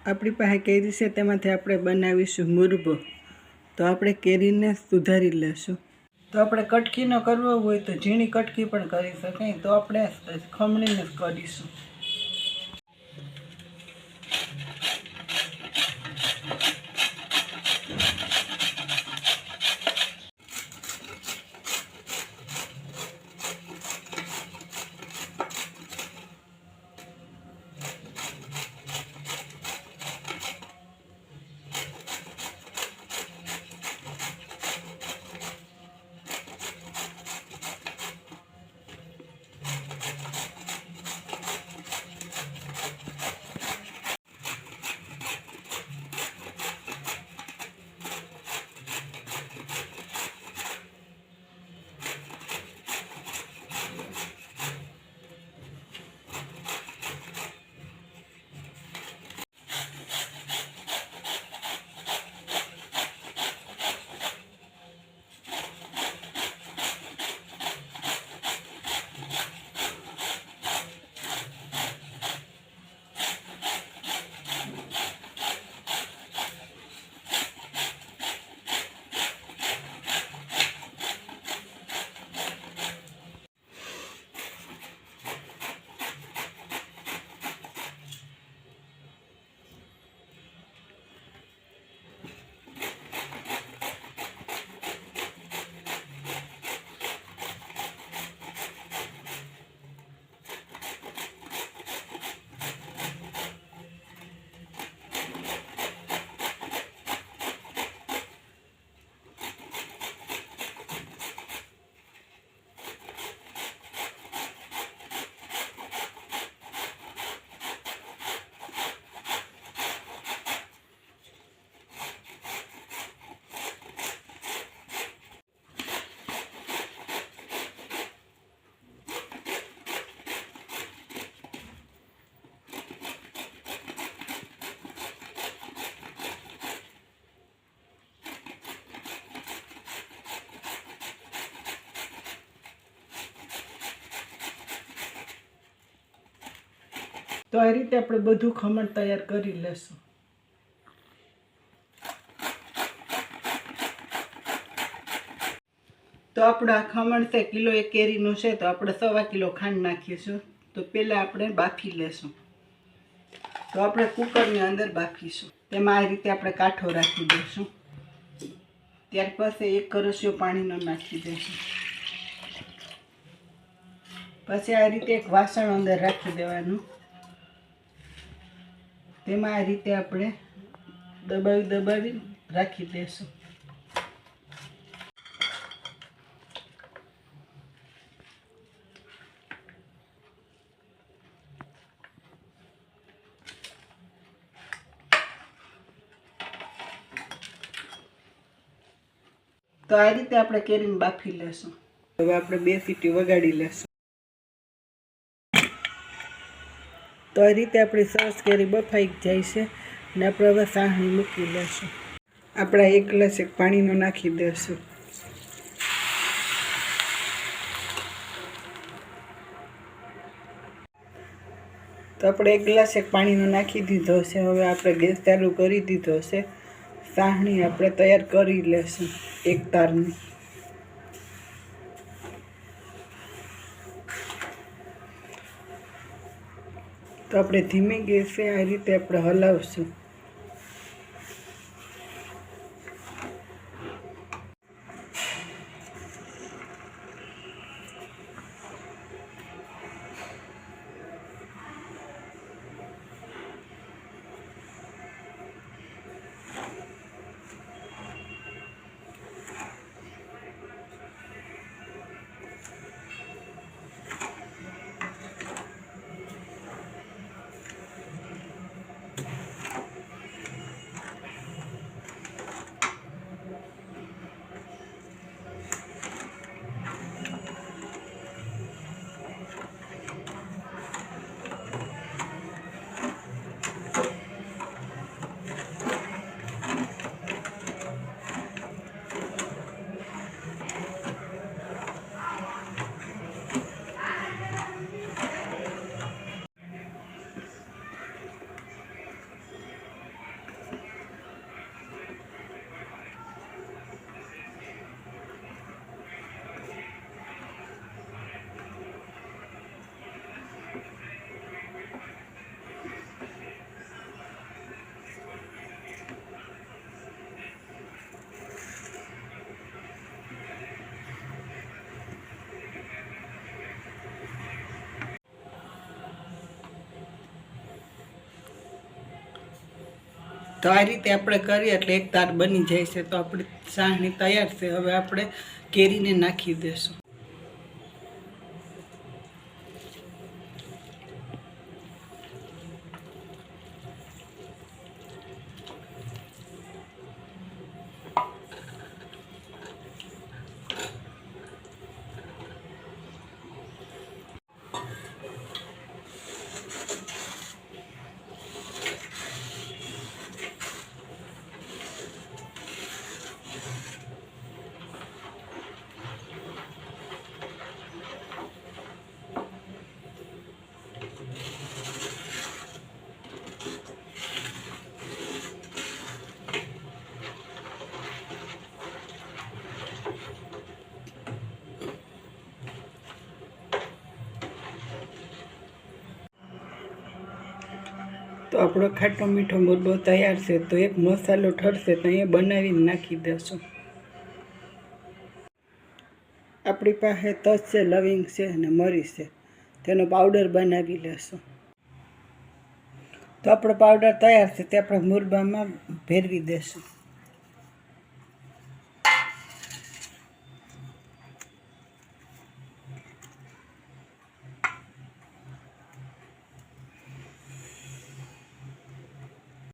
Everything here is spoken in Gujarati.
આપણી પાસે કેરી છે તેમાંથી આપણે બનાવીશું મુરબ્બો। તો આપણે કેરીને સુધારી લેશું। તો આપણે કટકીનો કરવો હોય તો ઝીણી કટકી પણ કરી શકાય, તો આપણે ખમણીને જ કરીશું। તો આ રીતે આપણે બધું ખમણ તૈયાર કરી લેશું। તો આપણું આ ખમણ છે કિલો એક કેરીનું છે, તો આપણે 1.25 કિલો ખાંડ નાખીશું। તો પહેલાં આપણે બાફી લેશું। તો આપણે કુકરની અંદર બાફીશું। તેમાં આ રીતે આપણે કાંઠો રાખી દઈશું। ત્યાર પછી 1 કરશિયો પાણીનો નાખી દઈશું। પછી આ રીતે એક વાસણ અંદર રાખી દેવાનું। તેમાં આ રીતે આપણે દબાવી રાખી દઈશું। તો આ રીતે આપણે કેરીને બાફી લેશું। હવે આપણે 2 સીટી વગાડી લેશું। તો આ રીતે આપણી સરસ કેરી બફાઈ જાય છે અને આપણે હવે સાહણી મૂકી લેશું। આપણે 1 ગ્લાસ પાણીનો નાખી દઈશું। તો આપણે 1 ગ્લાસ પાણીનો નાખી દીધો છે। હવે આપણે ગેસ ચાલુ કરી દીધો છે। સાહણી આપણે તૈયાર કરી લેશું એક તારની। તો આપણે ધીમી ગેસે આ રીતે આપણે હલાવશું। તો આ રીતે આપણે કરીએ એટલે એક તાર બની જાય છે. તો આપણી સાહણી તૈયાર છે. હવે આપણે કેરીને નાખી દઈશું. તો આપણો ખાટો મીઠો મુરબો તૈયાર છે. તો એક મસાલો ઠરશે તો અહીંયા બનાવીને નાખી દઈશું. આપણી પાસે તજ છે, લવિંગ છે અને મરી છે, તેનો પાવડર બનાવી લેશું. તો આપણો પાવડર તૈયાર છે તે આપણે મુરબામાં ભેરવી દઈશું.